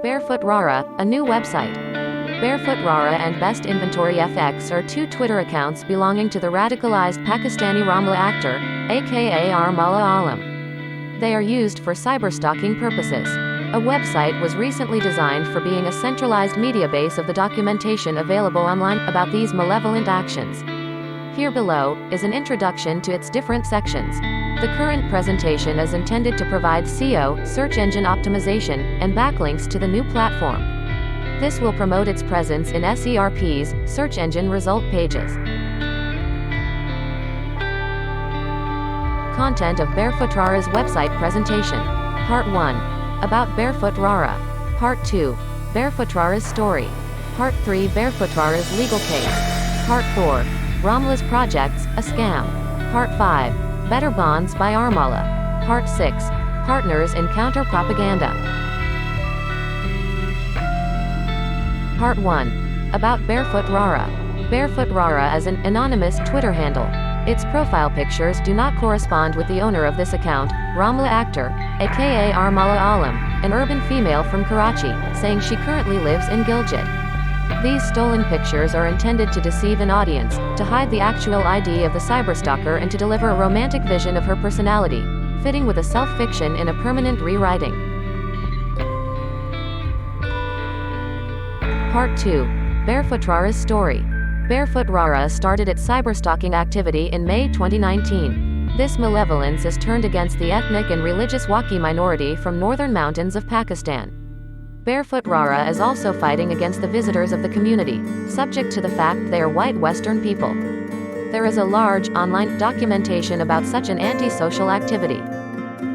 BarefootRara, a new website. BarefootRara and Best Inventory FX are two Twitter accounts belonging to the radicalized Pakistani Ramla actor, aka Rmala. They are used for cyberstalking purposes. A website was recently designed for being a centralized media base of the documentation available online about these malevolent actions. Here below is an introduction to its different sections. The current presentation is intended to provide SEO, search engine optimization, and backlinks to the new platform. This will promote its presence in SERP's search engine result pages. Content of BarefootRara's website presentation. Part 1. About BarefootRara. Part 2. BarefootRara's story. Part 3. BarefootRara's legal case. Part 4. Ramla's projects, a scam. Part 5. BetterBonds by Rmala. Part 6. Partners in counter-propaganda. Part 1. About BarefootRara. BarefootRara is an anonymous Twitter handle. Its profile pictures do not correspond with the owner of this account, Ramla actor, aka Rmala, an urban female from Karachi, saying she currently lives in Gilgit. These stolen pictures are intended to deceive an audience, to hide the actual ID of the cyberstalker and to deliver a romantic vision of her personality, fitting with a self-fiction in a permanent rewriting. Part 2. BarefootRara's story. BarefootRara started its cyberstalking activity in May 2019. This malevolence is turned against the ethnic and religious Wakhi minority from northern mountains of Pakistan. BarefootRara is also fighting against the visitors of the community, subject to the fact they are white Western people. There is a large, online, documentation about such an anti-social activity.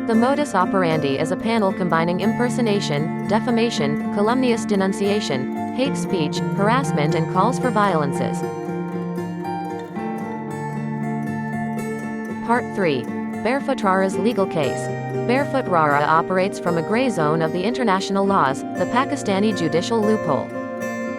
The modus operandi is a panel combining impersonation, defamation, calumnious denunciation, hate speech, harassment and calls for violences. Part 3. BarefootRara's legal case. BarefootRara operates from a gray zone of the international laws, the Pakistani judicial loophole.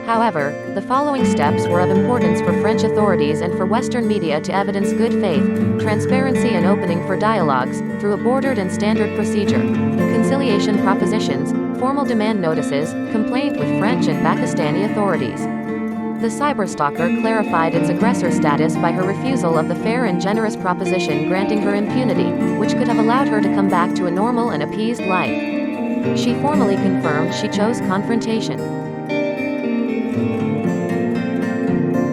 However, the following steps were of importance for French authorities and for Western media to evidence good faith, transparency and opening for dialogues, through a bordered and standard procedure: conciliation propositions, formal demand notices, complaint with French and Pakistani authorities. The cyberstalker clarified its aggressor status by her refusal of the fair and generous proposition granting her impunity, which could have allowed her to come back to a normal and appeased life. She formally confirmed she chose confrontation.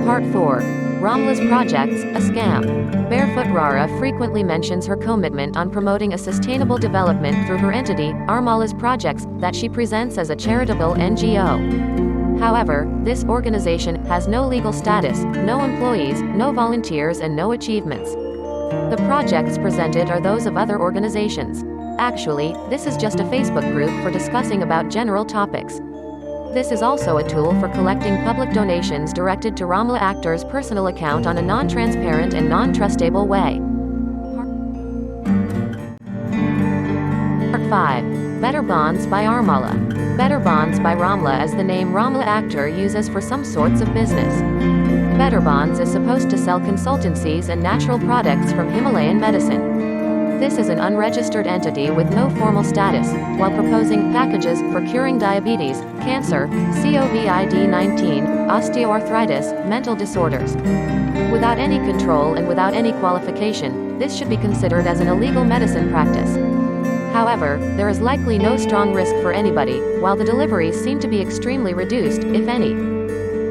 Part 4. Ramla's projects, a scam. BarefootRara frequently mentions her commitment on promoting a sustainable development through her entity, Rmala's projects, that she presents as a charitable NGO. However, this organization has no legal status, no employees, no volunteers and no achievements. The projects presented are those of other organizations. Actually, this is just a Facebook group for discussing about general topics. This is also a tool for collecting public donations directed to Ramla actor's personal account on a non-transparent and non-trustable way. Part 5. BetterBonds by Rmala. BetterBonds by Ramla is the name Ramla actor uses for some sorts of business. BetterBonds is supposed to sell consultancies and natural products from Himalayan medicine. This is an unregistered entity with no formal status, while proposing packages for curing diabetes, cancer, COVID-19, osteoarthritis, mental disorders. Without any control and without any qualification, this should be considered as an illegal medicine practice. However, there is likely no strong risk for anybody, while the deliveries seem to be extremely reduced, if any.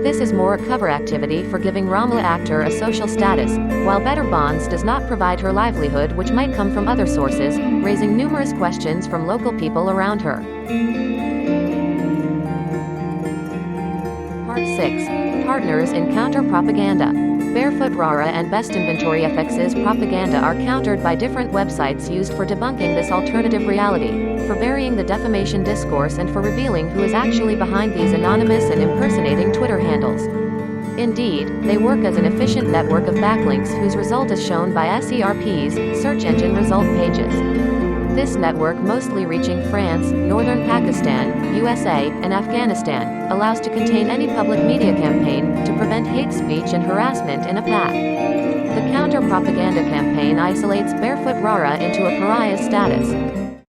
This is more a cover activity for giving Ramla actor a social status, while BetterBonds does not provide her livelihood, which might come from other sources, raising numerous questions from local people around her. Part 6. Partners in counter-propaganda. BarefootRara and Best Inventory FX's propaganda are countered by different websites used for debunking this alternative reality, for burying the defamation discourse and for revealing who is actually behind these anonymous and impersonating Twitter handles. Indeed, they work as an efficient network of backlinks whose result is shown by SERP's search engine result pages. This network, mostly reaching France, northern Pakistan, USA, and Afghanistan, allows to contain any public media campaign to prevent hate speech and harassment in a pack. The counter-propaganda campaign isolates BarefootRara into a pariah status.